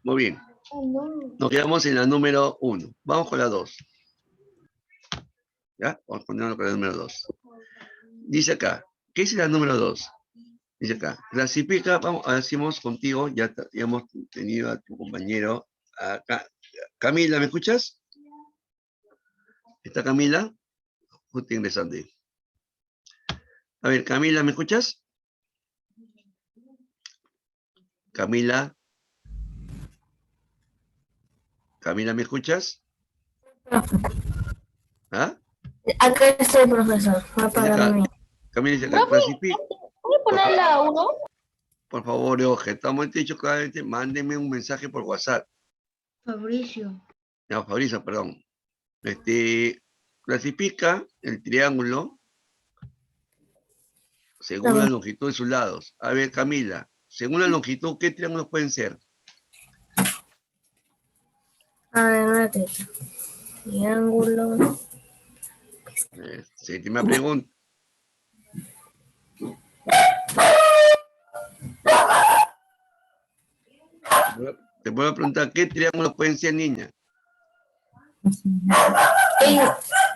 Muy bien. Nos quedamos en la número 1. Vamos con la 2. ¿Ya? Vamos a ponerlo con la número 2. Dice acá, ¿qué es la número 2? Dice acá, clasifica, vamos, hacemos contigo, ya hemos tenido a tu compañero acá. Camila, ¿me escuchas? ¿Está Camila? Justo ingresando. A ver, Camila, ¿me escuchas? Camila. Camila, ¿me escuchas? ¿Ah? Acá estoy, profesor. Va Dice para acá, mí. Camila dice acá, Profe, clasifica. ¿puedo poner la 1? Por favor, Oje, estamos dicho claramente, mándenme un mensaje por WhatsApp. Fabricio. No, Fabrizio, perdón. Clasifica el triángulo según la longitud de sus lados. A ver, Camila, según la longitud, ¿qué triángulos pueden ser? A ver, triángulo. Séptima pregunta. Te puedo preguntar, ¿qué triángulos pueden ser, niña?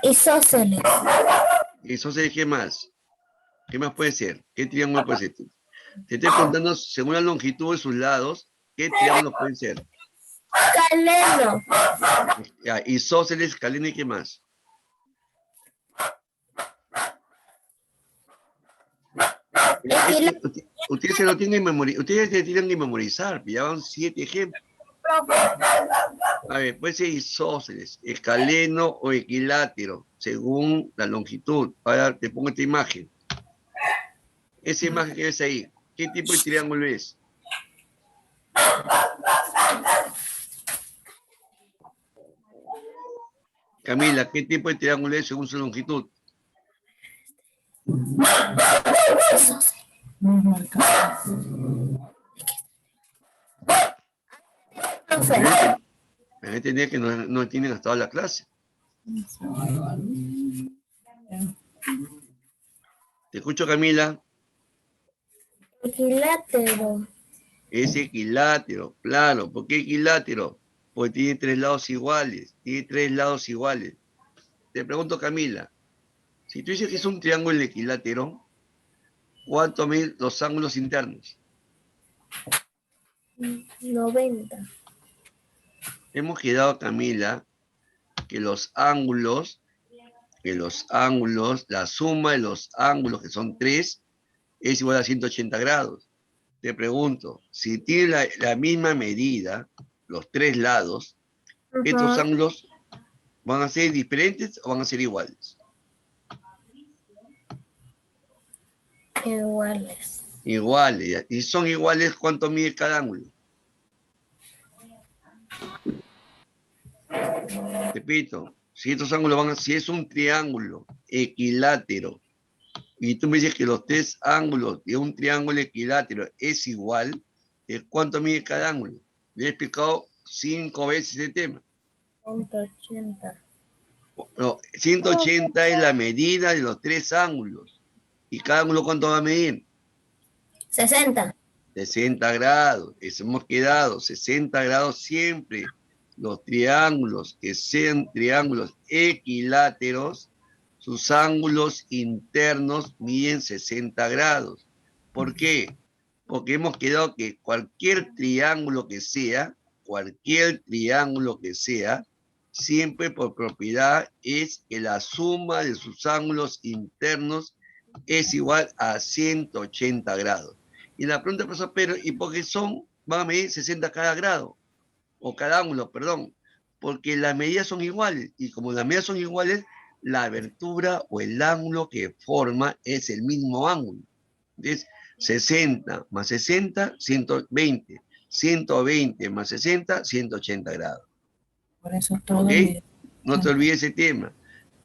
Isósceles. Isósceles, ¿qué más? ¿Qué más puede ser? ¿Qué triángulo puede ser? Te estoy preguntando, según la longitud de sus lados, ¿qué triángulos pueden ser? Caleno. Ya, isósceles, caleno, ¿y qué más? Ustedes se lo tienen que memorizar, ustedes se tienen que memorizar, ya van 7 ejemplos. A ver, puede ser isósceles, escaleno o equilátero, según la longitud. Ahora te pongo esta imagen. Esa imagen que ves ahí, ¿qué tipo de triángulo es? Camila, ¿qué tipo de triángulo es según su longitud? Me entender que no tienen hasta la clase. Te escucho, Camila. Equilátero. Es equilátero, claro. ¿Por qué equilátero? Porque tiene 3 lados iguales. Tiene 3 lados iguales. Te pregunto, Camila, si tú dices que es un triángulo equilátero, ¿cuánto miden los ángulos internos? 90. Hemos quedado, Camila, que los ángulos, la suma de los ángulos, que son 3, es igual a 180 grados. Te pregunto, si tiene la misma medida, los 3 lados, ¿estos ángulos van a ser diferentes o van a ser iguales? Iguales. Iguales. Y son iguales, ¿cuánto mide cada ángulo? Repito, si estos ángulos si es un triángulo equilátero, y tú me dices que los 3 ángulos de un triángulo equilátero es igual, ¿cuánto mide cada ángulo? Le he explicado 5 veces el tema. 180. No, 180 es la medida de los 3 ángulos. ¿Y cada ángulo cuánto va a medir? 60. 60 grados. Eso hemos quedado. 60 grados siempre. Los triángulos que sean triángulos equiláteros, sus ángulos internos miden 60 grados. ¿Por qué? Porque hemos quedado que cualquier triángulo que sea, siempre por propiedad es que la suma de sus ángulos internos es igual a 180 grados. Y la pregunta, profesor, pero ¿y por qué van a medir 60 cada grado? O cada ángulo, perdón. Porque las medidas son iguales. Y como las medidas son iguales, la abertura o el ángulo que forma es el mismo ángulo. Entonces, 60 más 60, 120. 120 más 60, 180 grados. Por eso todo. ¿Ok? No te olvides ese tema.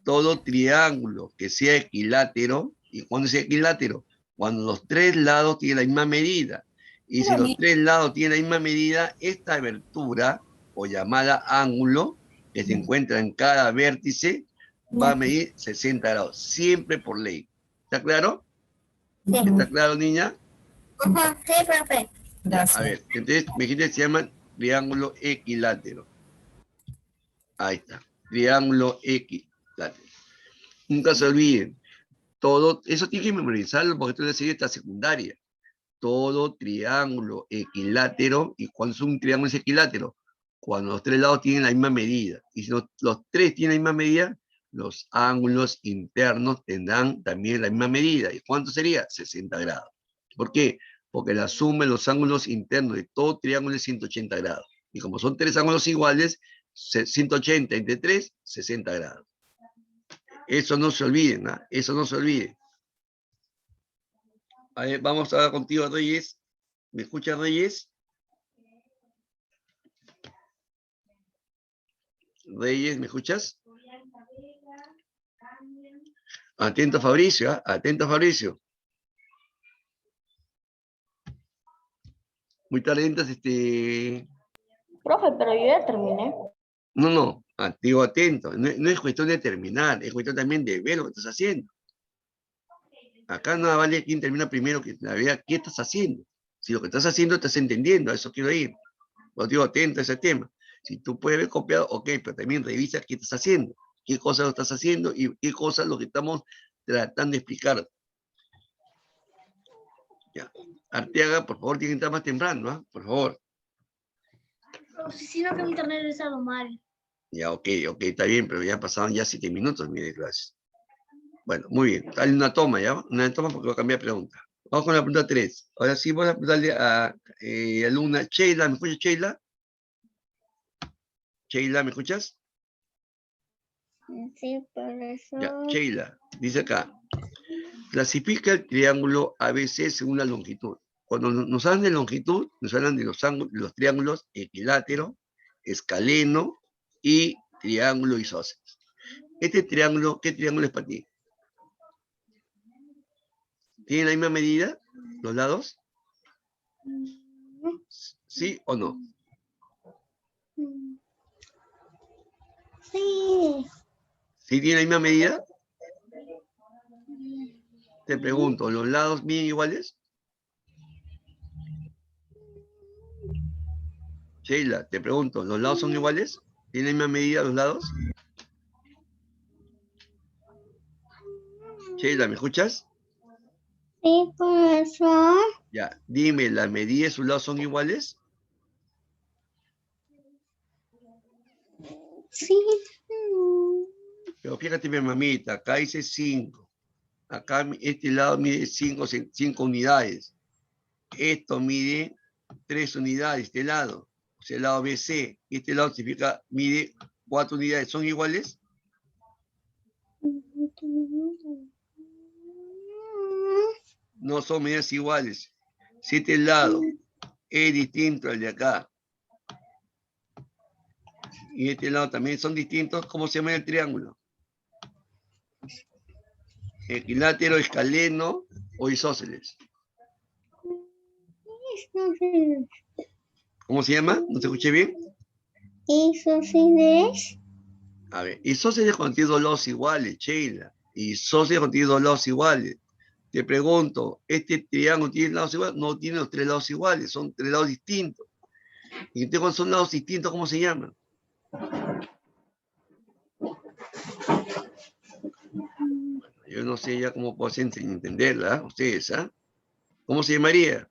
Todo triángulo que sea equilátero, ¿y cuándo es equilátero? Cuando los 3 lados tienen la misma medida. Y si los 3 lados tienen la misma medida, esta abertura, o llamada ángulo, que se encuentra en cada vértice, va a medir 60 grados, siempre por ley. ¿Está claro? Sí. ¿Está claro, niña? Sí, profe. Gracias. A ver, entonces me dijiste que se llaman triángulo equilátero. Ahí está, triángulo equilátero. Nunca se olviden, todo, eso tiene que memorizarlo porque esto es la serie esta secundaria. Todo triángulo equilátero, ¿y cuando es un triángulo es equilátero? Cuando los tres lados tienen la misma medida. Y si los tres tienen la misma medida, los ángulos internos tendrán también la misma medida. ¿Y cuánto sería? 60 grados. ¿Por qué? Porque la suma de los ángulos internos de todo triángulo es 180 grados. Y como son tres ángulos iguales, 180 entre 3, 60 grados. Eso no se olviden, ¿eh? Eso no se olvide. A ver, vamos ahora contigo, Reyes. ¿Me escuchas, Reyes? Reyes, ¿me escuchas? Atento, Fabricio, ¿eh? Atento, Fabricio. Muy talentos, Profe, pero yo ya terminé. No, digo atento. No es cuestión de terminar, es cuestión también de ver lo que estás haciendo. Acá no vale quién termina primero que la vea qué estás haciendo. Si lo que estás haciendo estás entendiendo, a eso quiero ir. Lo digo atento a ese tema. Si tú puedes ver copiado, ok, pero también revisa qué estás haciendo, qué cosas lo estás haciendo y qué cosas lo que estamos tratando de explicar. Ya. Arteaga, por favor, tiene que entrar más temprano, ¿ah? Por favor. Si no, que mi internet es algo mal. Ya, ok, está bien, pero ya pasaron ya 7 minutos de clase. Bueno, muy bien. Dale una toma, ¿ya? Una toma porque voy a cambiar de pregunta. Vamos con la pregunta 3. Ahora sí, voy a preguntarle a alumna Sheila. ¿Me escuchas, Sheila? Sheila, ¿me escuchas? Sí, por eso. Ya, Sheila, dice acá. Clasifica el triángulo ABC según la longitud. Cuando nos hablan de longitud, nos hablan de los ángulos, los triángulos equilátero, escaleno y triángulo isósceles. Este triángulo, ¿qué triángulo es para ti? ¿Tienen la misma medida los lados? ¿Sí o no? Sí. ¿Sí tienen la misma medida? Te pregunto, ¿los lados miden iguales? Sheila, te pregunto, ¿los lados son iguales? ¿Tienen la misma medida los lados? Sheila, ¿me escuchas? Sí, por eso. Ya, dime, ¿la medida de sus lados son iguales? Sí. Pero fíjate, mi mamita, acá dice 5. Acá este lado mide 5 unidades. Esto mide 3 unidades, este lado. O sea, el lado BC. Este lado significa mide 4 unidades. ¿Son iguales? No son medidas iguales. Si este lado es distinto al de acá, y este lado también son distintos, ¿cómo se llama el triángulo? Equilátero, escaleno o isósceles. ¿Cómo se llama? ¿No te escuché bien? Isósceles. A ver, isósceles cuando tiene dos lados iguales, Sheila. Isósceles cuando tiene dos lados iguales. Te pregunto, ¿este triángulo tiene lados iguales? No tiene los tres lados iguales, son tres lados distintos. Y entonces cuando son lados distintos, ¿cómo se llaman? Bueno, yo no sé ya cómo puedo entenderla, ustedes, ¿ah? ¿Cómo se llamaría?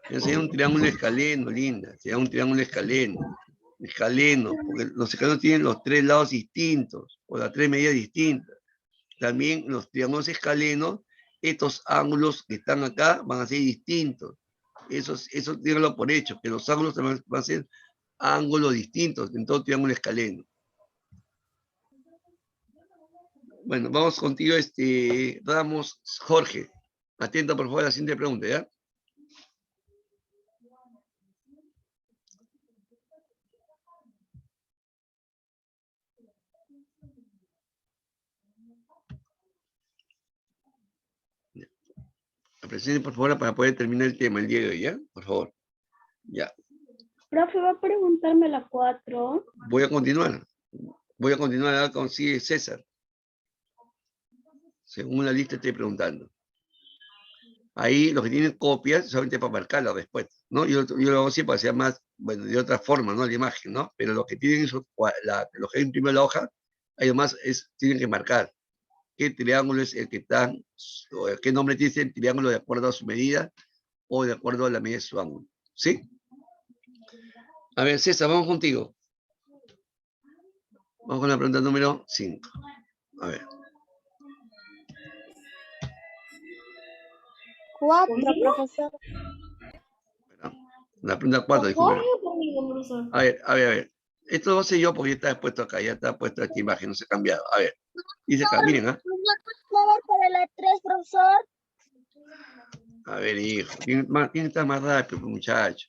Sería un triángulo escaleno, linda. Sería un triángulo escaleno. Escaleno, porque los escalenos tienen los tres lados distintos, o las tres medidas distintas. También los triángulos escalenos, estos ángulos que están acá van a ser distintos. Eso díganlo por hecho, que los ángulos van a ser ángulos distintos en todo triángulo escaleno. Bueno, vamos contigo, Ramos Jorge. Atenta por favor a la siguiente pregunta, ¿ya? Presione por favor para poder terminar el tema el día de hoy, ¿ya? Por favor. Ya. Profe, va a preguntarme la 4. Voy a continuar. Voy a continuar ahora con César. Según la lista estoy preguntando. Ahí los que tienen copias, solamente para marcar la respuesta, ¿no? Yo lo hago así para que sea más, bueno, de otra forma, ¿no? La imagen, ¿no? Pero los que tienen los que imprimen la hoja, ahí más tienen que marcar qué triángulo es el que está, o qué nombre tiene el triángulo de acuerdo a su medida o de acuerdo a la medida de su ángulo, ¿sí? A ver, César, vamos contigo. Vamos con la pregunta número 5. A ver. 4, profesor. La pregunta 4, disculpen. A ver. Esto lo voy a hacer yo porque ya está puesto acá, ya está puesto esta imagen, no se ha cambiado. A ver. Dice acá, miren, ¿ah? Para la 3, profesor. A ver, hijo, tiene que estar más rápido, muchacho.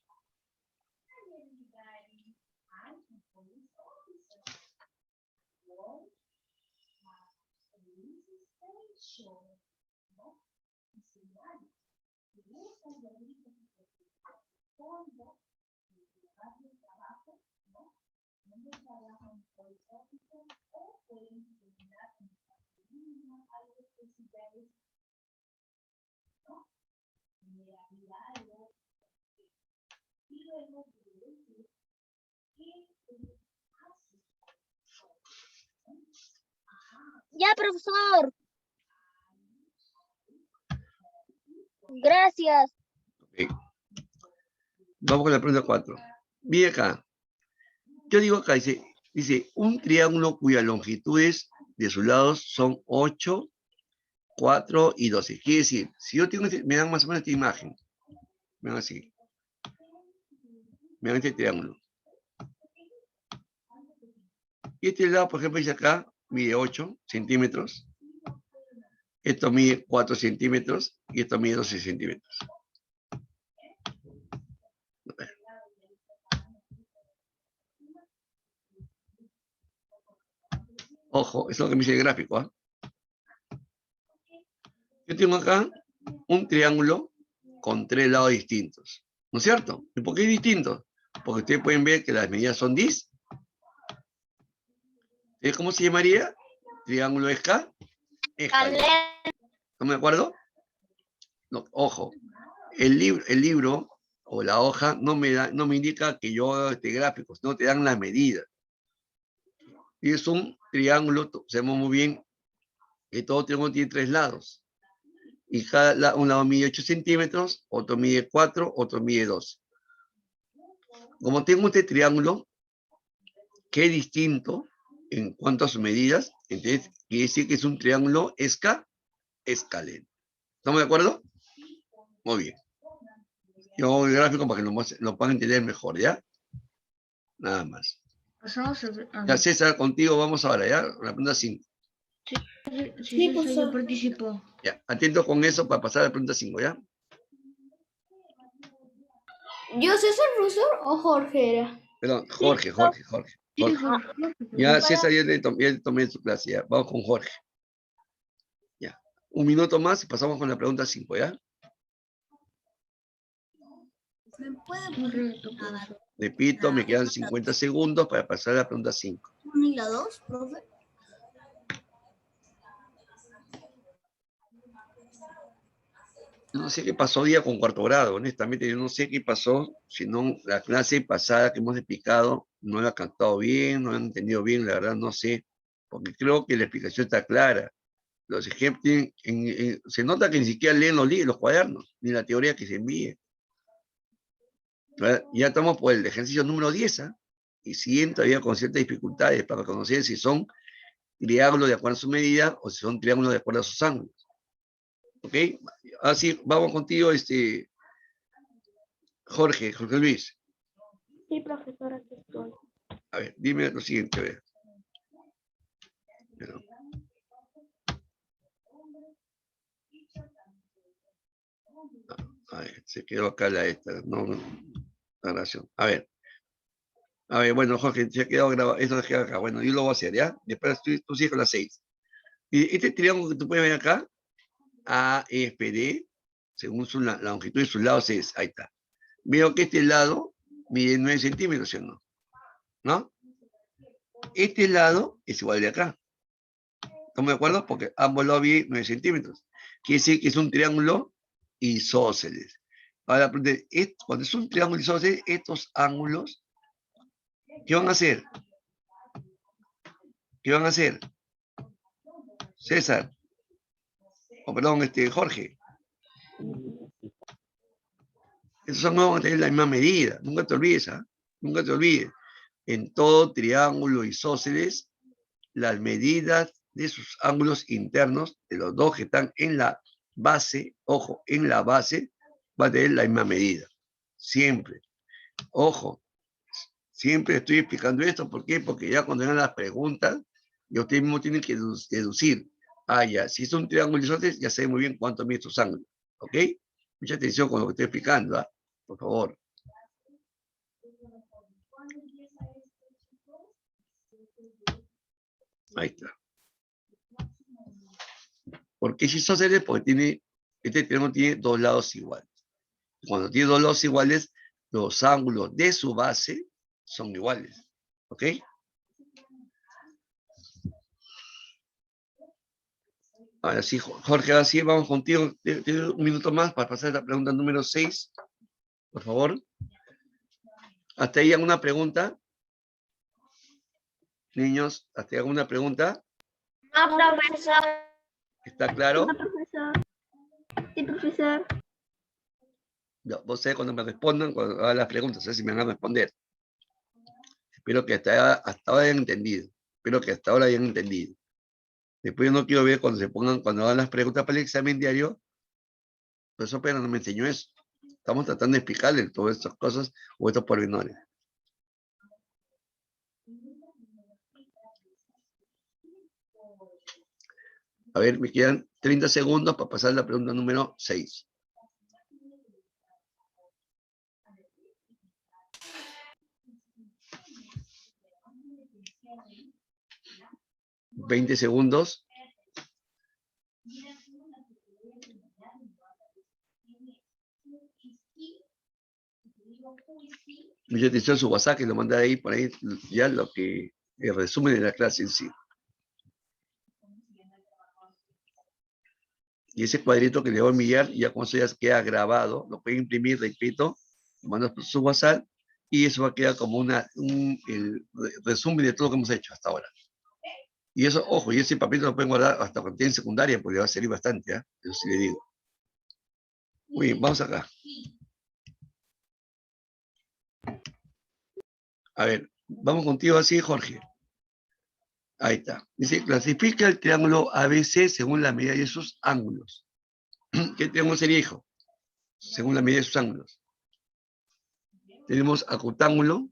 Ya, profesor. Gracias. Okay. Vamos con la pregunta 4. Mire acá. Yo digo acá, dice, un triángulo cuyas longitudes de sus lados son 8, 4 y 12. Quiere decir, si yo tengo, me dan más o menos esta imagen. Me dan así. Me dan este triángulo. Y este lado, por ejemplo, dice acá, mide 8 centímetros. Esto mide 4 centímetros y esto mide 12 centímetros. Ojo, eso es lo que me dice el gráfico. ¿Eh? Yo tengo acá un triángulo con 3 lados distintos. ¿No es cierto? ¿Y por qué distintos? Porque ustedes pueden ver que las medidas son dis. ¿Cómo se llamaría? Triángulo escaleno. ¿Estamos de acuerdo? No, ojo, el libro o la hoja no me indica que yo haga este gráfico, no te dan las medidas. Y es un triángulo, sabemos muy bien que todo triángulo tiene 3 lados. Y un lado mide 8 centímetros, otro mide 4, otro mide 2. Como tengo este triángulo, que es distinto en cuanto a sus medidas, entonces quiere decir que es un triángulo escaleno. ¿Estamos de acuerdo? Muy bien. Yo hago el gráfico para que lo puedan entender mejor, ¿ya? Nada más. Ya, César, contigo vamos ahora, ¿ya? La pregunta 5. Sí, pues yo participo. Ya, atento con eso para pasar a la pregunta 5, ¿ya? ¿Yo César, profesor, o Jorge era? Perdón, Jorge. Ya, César, ya le tomé su clase, ya. Vamos con Jorge. Ya. Un minuto más y pasamos con la pregunta 5, ¿ya? ¿Me puede poner? Repito, me quedan 50 segundos para pasar a la pregunta 5. ¿1 y la 2, profe? No sé qué pasó día con cuarto grado, honestamente, yo no sé qué pasó, si no la clase pasada que hemos explicado no la han captado bien, no la han entendido bien, la verdad no sé, porque creo que la explicación está clara. Los ejemplos, se nota que ni siquiera leen los cuadernos, ni la teoría que se envíe. Ya estamos por el ejercicio número 10, ¿eh? Y siguen todavía con ciertas dificultades para conocer si son triángulos de acuerdo a su medida o si son triángulos de acuerdo a sus ángulos. ¿Ok? Así, vamos contigo, Jorge Luis. Sí, profesor, aquí estoy. A ver, dime lo siguiente, a ver. A ver, se quedó acá la grabación. A ver, bueno, Jorge, se ha quedado grabado, eso se queda acá. Bueno, yo lo voy a hacer, ¿ya? Después tú sigues con las 6. Y este triángulo que tú puedes ver acá, AFD, según la longitud de sus lados es, ahí está. Veo que este lado mide 9 centímetros, ¿sí o no? ¿No? Este lado es igual de acá. ¿Estamos de acuerdo? Porque ambos lados miden 9 centímetros. Quiere decir que es un triángulo isósceles. Ahora, cuando es un triángulo isósceles, estos ángulos, ¿qué van a hacer? ¿Qué van a hacer? César. O perdón, Jorge. Estos ángulos van a tener la misma medida. Nunca te olvides, ¿ah? Nunca te olvides. En todo triángulo isósceles, las medidas de sus ángulos internos, de los dos que están en la base, ojo, en la base, va a tener la misma medida. Siempre. Ojo, siempre estoy explicando esto. ¿Por qué? Porque ya cuando vengan las preguntas, ya ustedes mismos tienen que deducir. Ah, ya, si es un triángulo isósceles, ya sé muy bien cuánto mide estos ángulos. ¿Ok? Mucha atención con lo que estoy explicando, ¿ah? Por favor. Ahí está. ¿Por qué es isósceles? Porque este triángulo tiene dos lados iguales. Cuando tiene dos lados iguales, los ángulos de su base son iguales. ¿Ok? Ahora sí, Jorge, ahora sí, vamos contigo. Tienes un minuto más para pasar a la pregunta número 6. Por favor. ¿Hasta ahí alguna pregunta? Niños, ¿hasta ahí alguna pregunta? No, profesor. ¿Está claro? Sí, profesor. Sí, profesor. No, vos sabés cuando me respondan, cuando hagan las preguntas, sé si me van a responder. Espero que hasta ahora hayan entendido. Espero que hasta ahora hayan entendido. Después yo no quiero ver cuando hagan las preguntas para el examen diario, pero eso apenas no me enseñó eso. Estamos tratando de explicarle todas estas cosas o estos pormenores. A ver, me quedan 30 segundos para pasar la pregunta número 6. ¿20 segundos? Mucha atención a su WhatsApp, que lo manda ahí, por ahí, ya lo que el resumen de la clase en sí. Y ese cuadrito que le voy a enviar, ya con eso ya queda grabado, lo puede imprimir, repito, lo manda por su WhatsApp, y eso va a quedar como el resumen de todo lo que hemos hecho hasta ahora. Y eso, ojo, y ese papel lo pueden guardar hasta cuando tienen secundaria, porque le va a servir bastante, ¿eh? Eso sí le digo. Muy bien, vamos acá. A ver, vamos contigo así, Jorge. Ahí está. Dice, clasifica el triángulo ABC según la medida de sus ángulos. ¿Qué triángulo sería, hijo? Según la medida de sus ángulos. Tenemos acutángulo,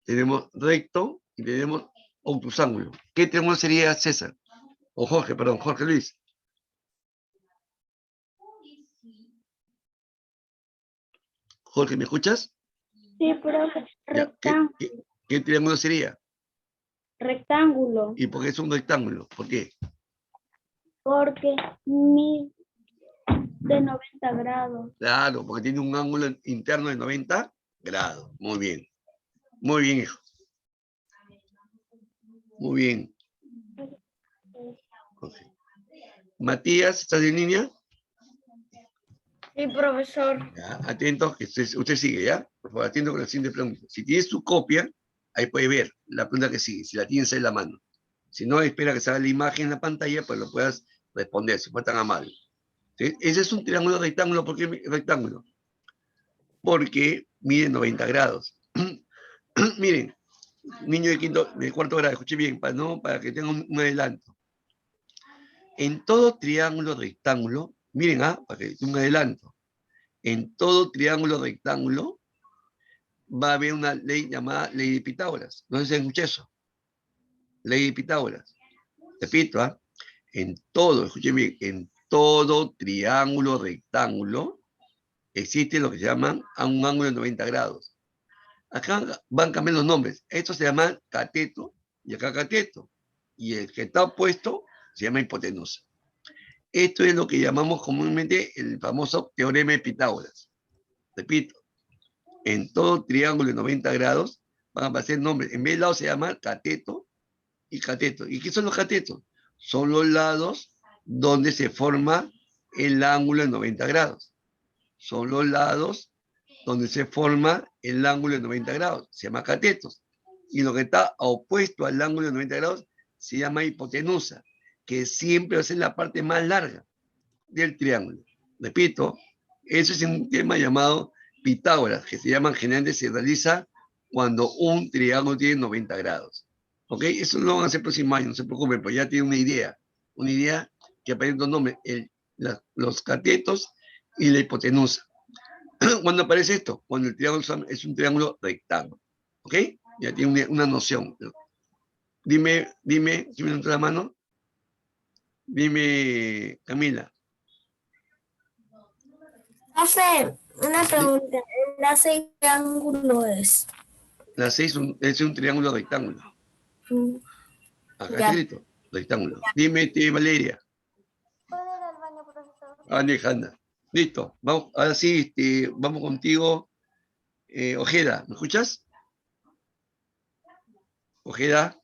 tenemos recto y tenemos obtusángulo. ¿Qué triángulo sería, César? O Jorge, perdón, Jorge Luis. Jorge, ¿me escuchas? Sí, profe. Ya, ¿qué triángulo sería? Rectángulo. ¿Y por qué es un rectángulo? ¿Por qué? Porque mide de 90 grados. Claro, porque tiene un ángulo interno de 90 grados. Muy bien. Muy bien, hijo. Muy bien. Okay. Matías, ¿estás en línea? Sí, profesor. Ya, atento, que usted sigue, ¿ya? Por favor, atento con la siguiente pregunta. Si tienes tu copia, ahí puede ver la pregunta que sigue, si la tienes en la mano. Si no, espera que salga la imagen en la pantalla, pues lo puedas responder, si fue tan amable. ¿Sí? Ese es un triángulo rectángulo. ¿Por qué rectángulo? Porque mide 90 grados. Miren, niño de cuarto grado, escuche bien, para que tenga un adelanto. En todo triángulo rectángulo, miren, para que tenga un adelanto. En todo triángulo rectángulo va a haber una ley llamada ley de Pitágoras. No sé si escuché eso. Ley de Pitágoras. Repito, escuchen bien, en todo triángulo rectángulo existe lo que se llama un ángulo de 90 grados. Acá van cambiando los nombres. Esto se llama cateto y acá cateto. Y el que está opuesto se llama hipotenusa. Esto es lo que llamamos comúnmente el famoso teorema de Pitágoras. Repito, en todo triángulo de 90 grados van a aparecer nombres. En vez de lado se llama cateto y cateto. ¿Y qué son los catetos? Son los lados donde se forma el ángulo de 90 grados. son los lados donde se forma el ángulo de 90 grados, se llama catetos. Y lo que está opuesto al ángulo de 90 grados se llama hipotenusa, que siempre va a ser la parte más larga del triángulo. Repito, eso es un tema llamado Pitágoras, que se llama, generalmente se realiza cuando un triángulo tiene 90 grados. ¿Ok? Eso lo van a hacer el próximo año, no se preocupen, pues ya tienen una idea que aparece en dos nombres, los catetos y la hipotenusa. ¿Cuándo aparece esto? Cuando el triángulo es un triángulo rectángulo. ¿Ok? Ya tiene una noción. Dime, ¿quién me levantó la mano? Dime, Camila. Profe, una pregunta. ¿El enlace qué ángulo es? La 6 es un triángulo rectángulo. Acá está escrito, rectángulo. Dime, Valeria. ¿Puedo ir al baño, profesor? Alejandra. Listo. Vamos, ahora sí, vamos contigo. Ojeda, ¿me escuchas? Ojeda.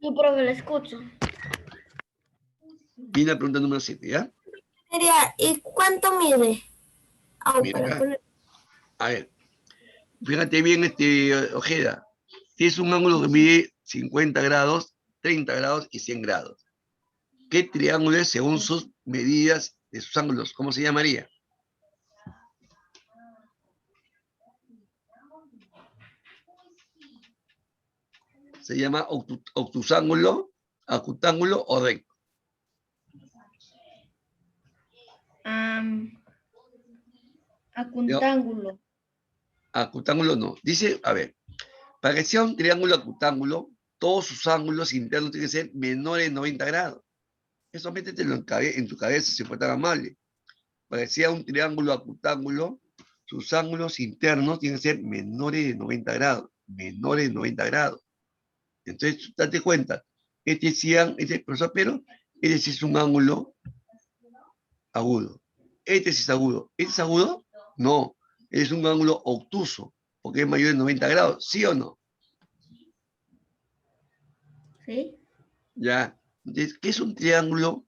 Sí, profe, lo escucho. Viene la pregunta número 7, ¿ya? ¿Y cuánto mide? Mira, a ver, fíjate bien, Ojeda. Tienes un ángulo que mide 50 grados, 30 grados y 100 grados. ¿Qué triángulo es según sus medidas de sus ángulos? ¿Cómo se llamaría? Se llama obtusángulo, acutángulo o recto. Acutángulo. Acutángulo no. Dice, a ver, para que sea un triángulo acutángulo, todos sus ángulos internos tienen que ser menores de 90 grados. Eso métetelo en tu cabeza, si fue tan amable. Para que sea un triángulo acutángulo, sus ángulos internos tienen que ser menores de 90 grados. Menores de 90 grados. Entonces, date cuenta, profesor, pero este sí es un ángulo agudo. Este sí es agudo. ¿Este es agudo? No. Es un ángulo obtuso, porque es mayor de 90 grados, ¿sí o no? ¿Sí? Ya. Entonces, ¿qué es un triángulo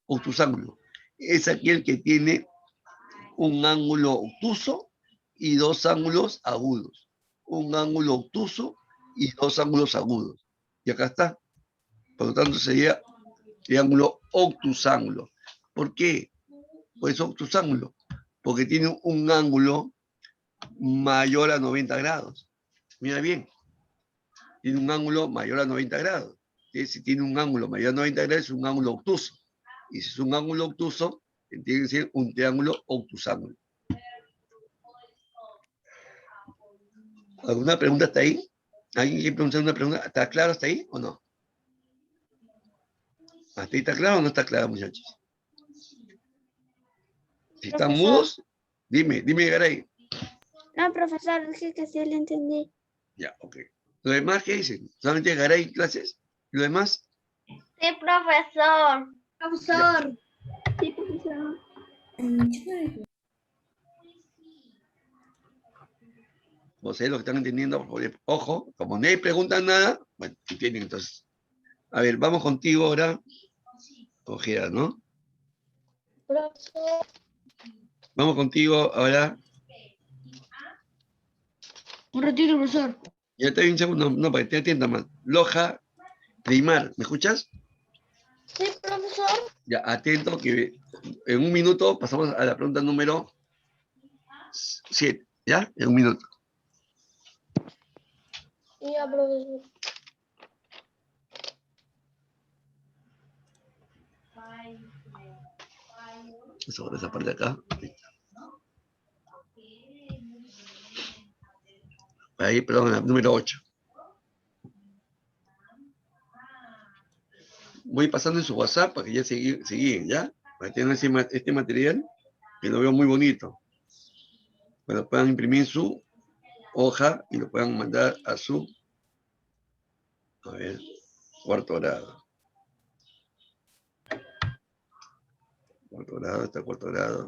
obtusángulo? Es aquel que tiene un ángulo obtuso y dos ángulos agudos. Un ángulo obtuso y dos ángulos agudos. Y acá está. Por lo tanto, sería triángulo obtusángulo. ¿Por qué? Pues obtusángulo. Porque tiene un ángulo mayor a 90 grados. Mira bien. Tiene un ángulo mayor a 90 grados. Si tiene un ángulo mayor a 90 grados, es un ángulo obtuso. Y si es un ángulo obtuso, tiene que ser un triángulo obtusángulo. ¿Alguna pregunta hasta ahí? ¿Alguien quiere preguntar una pregunta? ¿Está claro hasta ahí o no? ¿Hasta ahí está claro o no está claro, muchachos? Si están mudos, dime, Garay. No, profesor, dije que sí le entendí. Ya, ok. ¿Lo demás qué dicen? ¿Solamente Garay clases? ¿Lo demás? Sí, profesor. Profesor. Sí, profesor. Ustedes lo que están entendiendo, ojo, como nadie pregunta nada, bueno, entienden entonces. A ver, vamos contigo ahora, Ojeda, ¿no? Profesor. Vamos contigo ahora. Un retiro, profesor. Ya te un segundo, no, para que te atienda más. Loja Primar, ¿me escuchas? Sí, profesor. Ya, atento, que en un minuto pasamos a la pregunta número 7, ¿ya? En un minuto. Ya, profesor. Eso, esa parte de acá. Ahí, perdón, la número 8. Voy pasando en su WhatsApp para que ya siguen, ¿ya? Para tener este material, que lo veo muy bonito. Para que puedan imprimir en su hoja y lo puedan mandar a su, a ver, cuarto grado. Cuarto grado, está cuarto grado.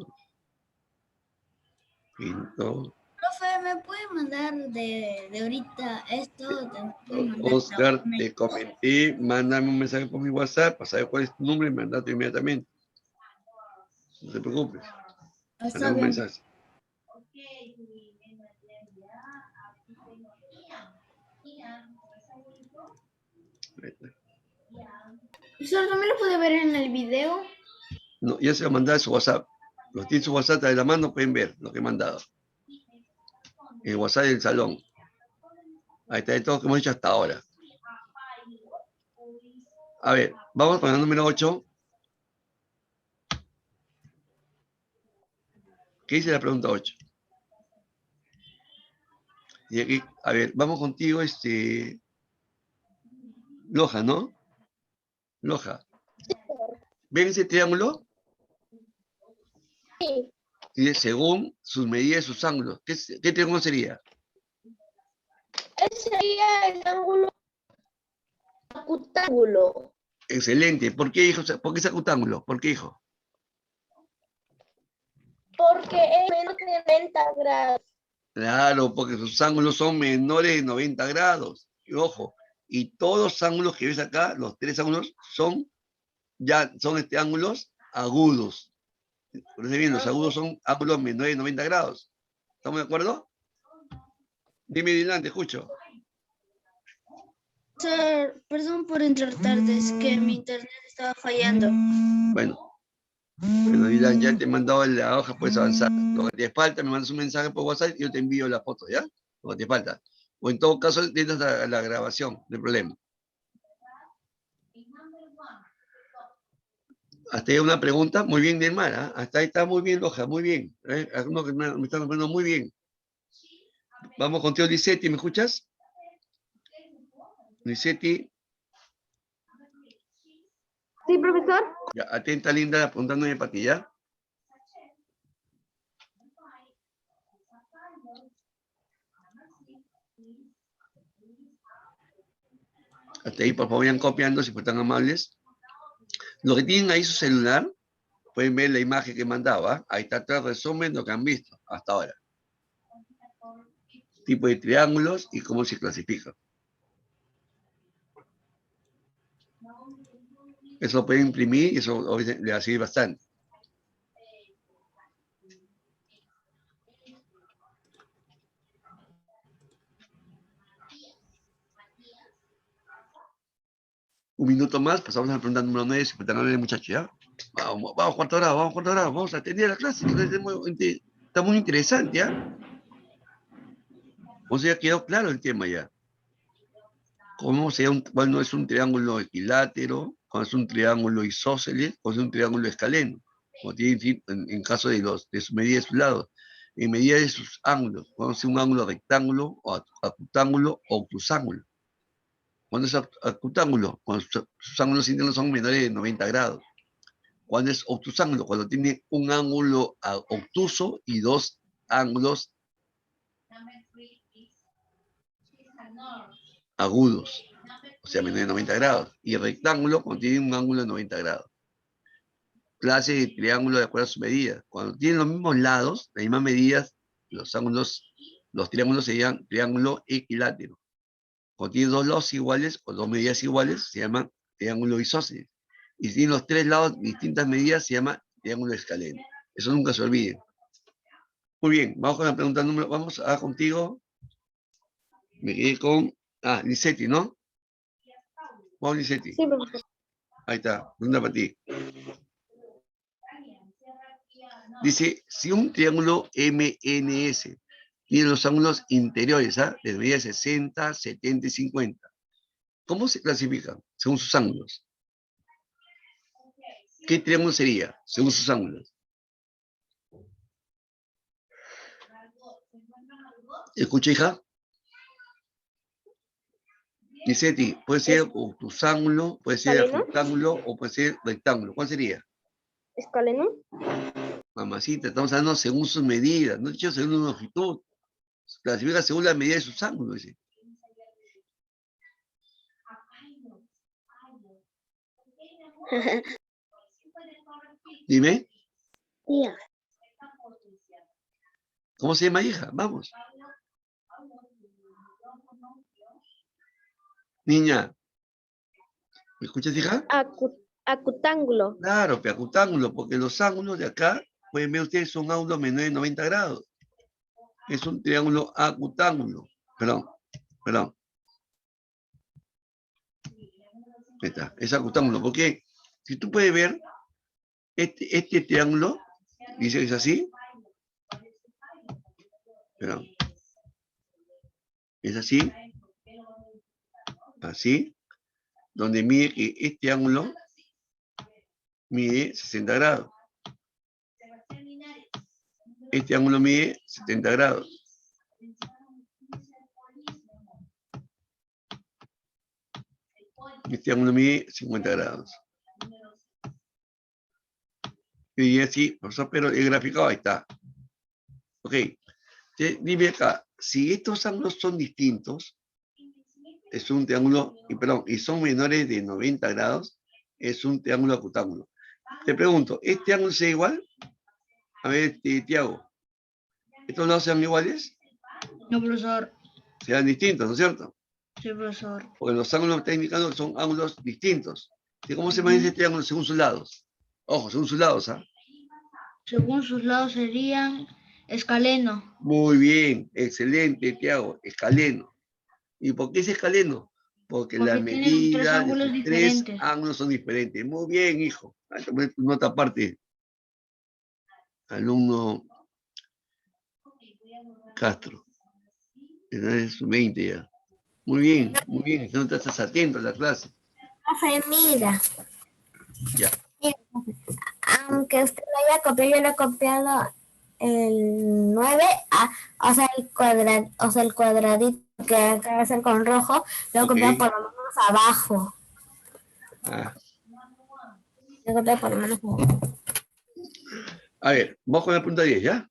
Quinto. Profe, ¿me puede mandar de ahorita esto? Oscar, te comenté, mándame un mensaje por mi WhatsApp para saber cuál es tu nombre y mandarte inmediatamente. No te preocupes. Mandame un mensaje. ¿Profesor, también lo puede ver en el video? No, ya se lo mandé a su WhatsApp. Los tienen su WhatsApp de la mano, pueden ver lo que he mandado. En el WhatsApp del salón. Ahí está, de todo lo que hemos hecho hasta ahora. A ver, vamos con el número 8. ¿Qué dice la pregunta 8? Y aquí, a ver, vamos contigo, Loja, ¿no? Loja. ¿Ven ese triángulo? Sí. Y según sus medidas y sus ángulos. ¿Qué triángulo sería? Ese sería el ángulo acutángulo. Excelente. ¿Por qué, hijo? ¿Por qué ese acutángulo? ¿Por qué, hijo? Porque es menos de 90 grados. Claro, porque sus ángulos son menores de 90 grados. Y ojo, y todos los ángulos que ves acá, los 3 ángulos, son ángulos agudos. Por eso bien, los agudos son ángulos menores de 90 grados. ¿Estamos de acuerdo? Dime, Dylan, te escucho. Sir, perdón por entrar tarde, es que mi internet estaba fallando. Bueno, Dylan, ya te he mandado la hoja, puedes avanzar. Lo que te falta, me mandas un mensaje por WhatsApp y yo te envío la foto, ¿ya? Lo que te falta. O en todo caso, tienes la grabación, no hay problema. Hasta ahí una pregunta, muy bien, Neymar, ¿eh? Hasta ahí está muy bien, Loja, muy bien. Algunos que me están nombrando muy bien. Vamos contigo, Licetti, ¿me escuchas? Licetti. Sí, profesor. Ya, atenta, linda, apuntándome para ti, ¿ya? Hasta ahí, por favor, vayan copiando, si fueran tan amables. Lo que tienen ahí su celular, pueden ver la imagen que mandaba. Ahí está atrás resumen lo que han visto hasta ahora. Tipo de triángulos y cómo se clasifica. Eso lo pueden imprimir y eso le va a servir bastante. Un minuto más, pasamos a la pregunta número 9, si pueden hablar, muchachos, ¿ya? Vamos, cuarto grado, vamos a atender a la clase. Está muy interesante, ¿ya? O sea, quedó claro el tema ya. Cuando es un triángulo equilátero, cuando es un triángulo isósceles, cuando es un triángulo escaleno, como tiene en caso de sus medidas de sus lados, en medida de sus ángulos, cuando es un ángulo rectángulo, o acutángulo, o obtusángulo. Cuando es acutángulo, cuando sus ángulos internos son menores de 90 grados. Cuando es obtusángulo, cuando tiene un ángulo obtuso y dos ángulos agudos, o sea, menor de 90 grados. Y rectángulo, cuando tiene un ángulo de 90 grados. Clase de triángulo de acuerdo a sus medidas. Cuando tienen los mismos lados, las mismas medidas, los triángulos serían triángulo equilátero. Cuando tienen dos lados iguales o dos medidas iguales, se llama triángulo isósceles. Y si tienen los tres lados distintas medidas, se llama triángulo escaleno. Eso nunca se olvide. Muy bien, vamos con la pregunta número, vamos a contigo. Me quedé con, Licetti, ¿no? Vamos, Licetti. Sí, profesor. Ahí está, pregunta para ti. Dice, si un triángulo MNS tiene los ángulos interiores, de medida 60, 70 y 50, ¿cómo se clasifican según sus ángulos? ¿Qué triángulo sería según sus ángulos? ¿Escucha, hija? Licetti, puede ser obtusángulo, puede ser acutángulo o puede ser rectángulo. ¿Cuál sería? ¿Escaleno? Mamacita, estamos hablando según sus medidas, no he dicho según una longitud. Clasifica según la medida de sus ángulos, dice. Dime. Tía. ¿Cómo se llama, hija? Vamos. Niña. ¿Me escuchas, hija? Acutángulo. Claro, acutángulo, porque los ángulos de acá pueden ver ustedes, son ángulos menores de 90 grados. Es un triángulo acutángulo. Perdón. Ahí está, es acutángulo. Porque si tú puedes ver, este triángulo, dice que es así. Perdón. Es así. Así. Donde mide que este ángulo mide 60 grados. Este ángulo mide 70 grados. Este ángulo mide 50 grados. Y así, profesor, pero el graficado ahí está. Ok. Dime acá, si estos ángulos son distintos, es un triángulo, y son menores de 90 grados, es un triángulo acutángulo. Te pregunto, ¿este ángulo es igual? A ver, Tiago, ¿estos lados sean iguales? No, profesor. Sean distintos, ¿no es cierto? Sí, profesor. Porque los ángulos que está indicando son ángulos distintos. ¿Y cómo se maneja este triángulo según sus lados? Ojo, según sus lados, ¿ah? Según sus lados serían escaleno. Muy bien, excelente, Tiago, escaleno. ¿Y por qué es escaleno? Porque la Porque tienen tres medida de ángulos sus tres diferentes. ángulos son diferentes. Muy bien, hijo. Ahí te pones tu nota aparte. Alumno Castro. Es 20 ya. Muy bien, muy bien. No estás atento a la clase. Profe, mira. Ya. Aunque usted lo haya copiado, yo lo he copiado el 9, o sea, el cuadradito que acaba de ser con rojo, lo he Ok. copiado por lo menos abajo. Ah. Lo he copiado por lo menos abajo. A ver, vamos con la pregunta 10, ¿ya?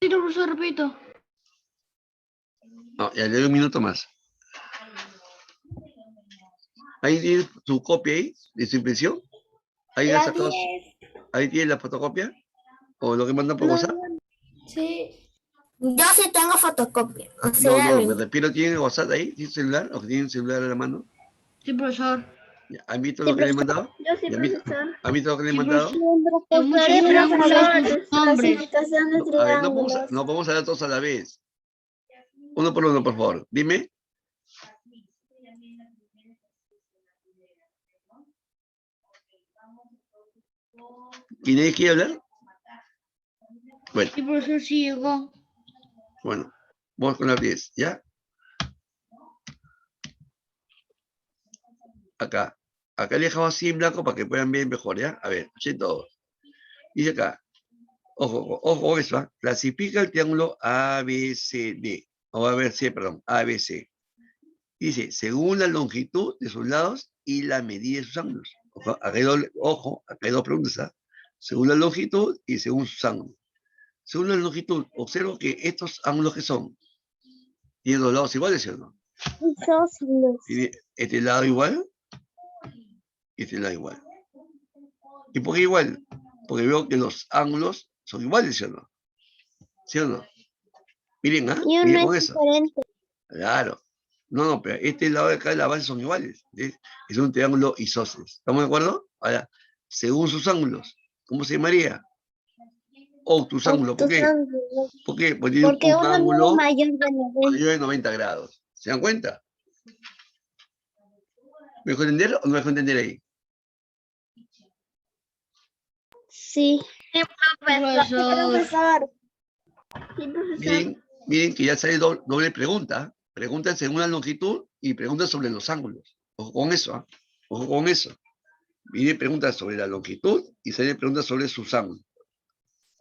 Sí, profesor, repito. No, ya le doy un minuto más. Ahí tiene su copia ahí, de su impresión. Ahí la sacado. Ahí tiene la fotocopia. O lo que mandan por WhatsApp. Sí. Yo sí tengo fotocopia. O No, sea, no, me refiero, ¿tiene WhatsApp ahí? ¿Tiene celular? ¿O tiene celular a la mano? Sí, profesor. ¿Han visto lo que le he mandado? Yo sí, profesor. ¿Han visto lo que le he Sí, mandado? profesor. En muchos triángulos con sus nombres. No, a ver, no vamos a dar todos a la vez. Uno, por favor. Dime. ¿Quién quiere hablar? Bueno, Sí, profesor, sí llegó. bueno. Vamos con las 10, ¿ya? Acá. Acá le he dejado así en blanco para que puedan ver mejor, ¿ya? A ver, escuchen todos. Dice acá. Ojo, ojo, eso, ¿eh? Clasifica el triángulo ABCD. O ABC, perdón, ABC. Dice, según la longitud de sus lados y la medida de sus ángulos. Ojo, acá hay dos preguntas, ¿ah? Según la longitud y según sus ángulos. Según la longitud, observo que estos ángulos que son, tienen dos lados iguales, ¿sí o no? Tiene este lado igual y este lado igual. ¿Y por qué igual? Porque veo que los ángulos son iguales, ¿sí o no? ¿Sí o no? Miren, ¿ah? Miren con eso. Claro. No, pero este lado de acá y la base son iguales. ¿Ves? Es un triángulo isósceles. ¿Estamos de acuerdo? Ahora, según sus ángulos, ¿cómo se llamaría? Obtusángulo. ¿Por qué? ¿Por qué? Porque tiene un ángulo mayor de 90 grados. ¿Se dan cuenta? ¿Me dejo entender o no me dejo entender ahí? Sí. Profesor. Miren que ya sale doble pregunta. Pregunta según la longitud y pregunta sobre los ángulos. Ojo con eso, ¿ah? Ojo con eso. Viene preguntas sobre la longitud y sale preguntas sobre sus ángulos.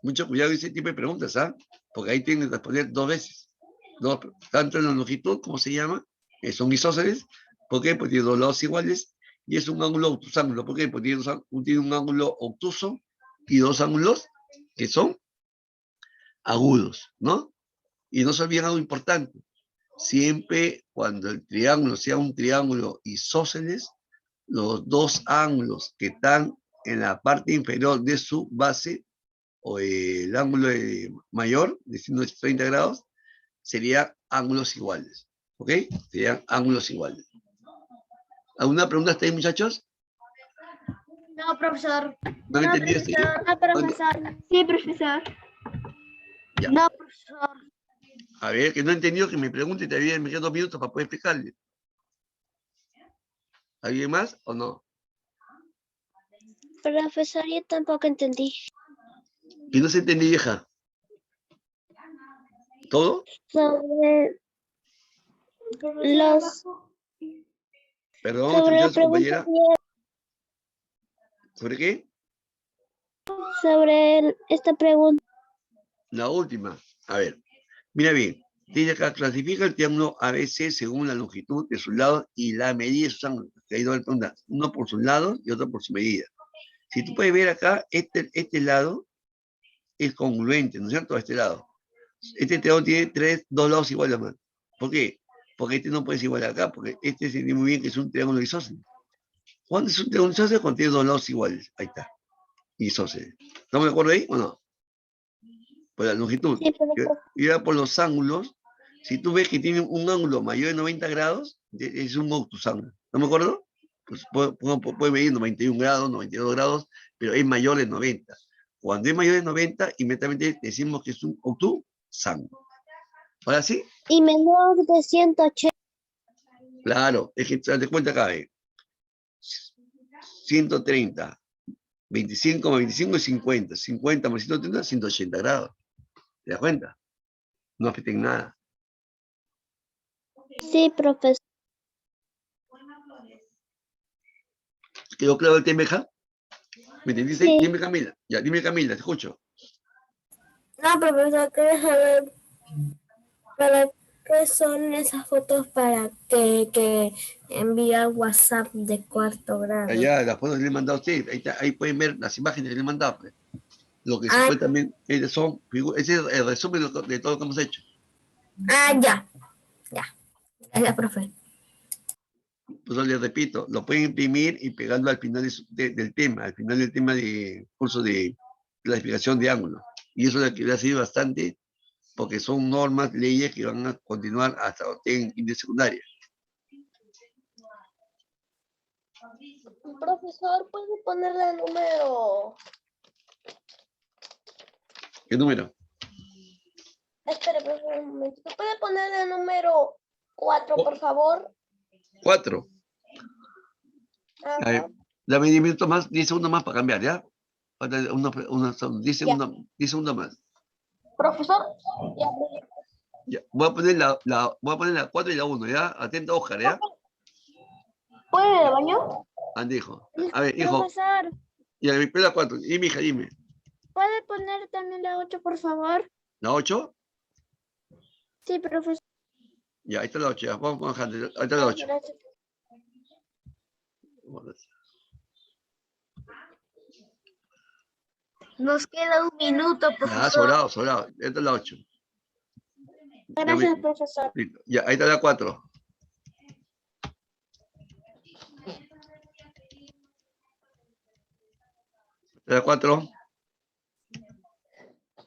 Mucho cuidado con ese tipo de preguntas, ¿ah? Porque ahí tienen que responder dos veces. Tanto en la longitud, ¿cómo se llama? Son isósceles. ¿Por qué? Porque tiene dos lados iguales y es un ángulo obtusángulo. ¿Por qué? Porque tiene un ángulo obtuso y dos ángulos que son agudos, ¿no? Y no se olviden algo importante. Siempre cuando el triángulo sea un triángulo isósceles, los dos ángulos que están en la parte inferior de su base, o el ángulo mayor, de 130 grados, serían ángulos iguales. ¿Ok? Serían ángulos iguales. ¿Alguna pregunta hasta ahí, muchachos? No, profesor. ¿No No, entendiste? profesor. No, profesor. Sí, profesor. Ya. No, profesor. A ver, que no he entendido, que me pregunte y te me quedan 2 minutos para poder explicarle. ¿Alguien más o no? Profesor, yo tampoco entendí. Que no se entendí, vieja. ¿Todo? Sobre los... Perdón, Sobre la escuchar a su pregunta compañera. ¿Sobre qué? sobre esta pregunta. La última. A ver, mira bien. Dice acá, clasifica el triángulo ABC según la longitud de sus lados y la medida de sus ángulos. Que hay dos preguntas, uno por sus lados y otro por su medida. Si tú puedes ver acá, este lado es congruente, ¿no es cierto? A este lado. Este triángulo tiene dos lados iguales más. ¿Por qué? Porque este no puede ser igual acá, porque este se entiende muy bien que es un triángulo isósceles. ¿Cuándo es un triángulo isósceles? Cuando tiene dos lados iguales. Ahí está. Isósceles. ¿Estamos de acuerdo ahí o no? Por la longitud. Sí, profesor. Y ahora por los ángulos, si tú ves que tiene un ángulo mayor de 90 grados, es un obtusángulo. ¿No me acuerdo? Pues puede medir 91 grados, 92 grados, pero es mayor de 90. Cuando es mayor de 90, inmediatamente decimos que es un obtusángulo. ¿Ahora sí? Y menor de 180. Claro, es que te das cuenta acá, 130, 25 más 25 es 50, 50 más 130, 180 grados. ¿Te das cuenta? No afecta en nada. Sí, profesor. ¿Quedó claro el tema, hija? ¿Me entendiste? Sí. Dime, Camila. Ya, dime, Camila, te escucho. No, profesor, quiero saber para qué son esas fotos para que envía WhatsApp de cuarto grado. Allá las fotos que le he mandado a usted. Ahí pueden ver las imágenes que le he mandado. Pues. Lo que Ah, supuestamente son, ese es el resumen de todo lo que hemos hecho. ya. Gracias, profe. Pues les repito, lo pueden imprimir y pegarlo al final del tema, al final del tema de curso de clasificación de ángulos. Y eso le ha sido bastante, porque son normas, leyes que van a continuar hasta en quinta secundaria. Profesor, ¿puede ponerle el número? ¿Qué número? Espere, profesor, un momentito. ¿Puede ponerle el número 4, por favor? 4. Ajá. A ver, dame 10 minutos más, 10 segundos más para cambiar, ¿ya? Falta 10 segundos, 10 segundos más. Profesor, ya. Ya, voy a poner la 4 y la 1, ¿ya? Atento, Oscar, ¿ya? ¿Puede ir al baño? Andijo. A ver, hijo. Profesor, Y a la 4. Y mi hija, dime. ¿puede poner también la 8, por favor? ¿La 8? Sí, profesor. Ya, ahí está la 8. Ya. Vamos bajando. Ahí está la 8. Gracias. Nos queda un minuto, Ya, profesor. sobrado, sobrado. Esta es la 8. Gracias, profesor. Ya, ahí está la 4. La 4.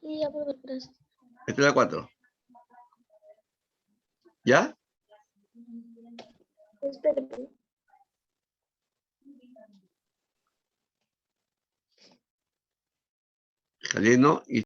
Sí, ya, profesor, gracias. Esta es la 4. ¿Ya? Espere. Jaleno y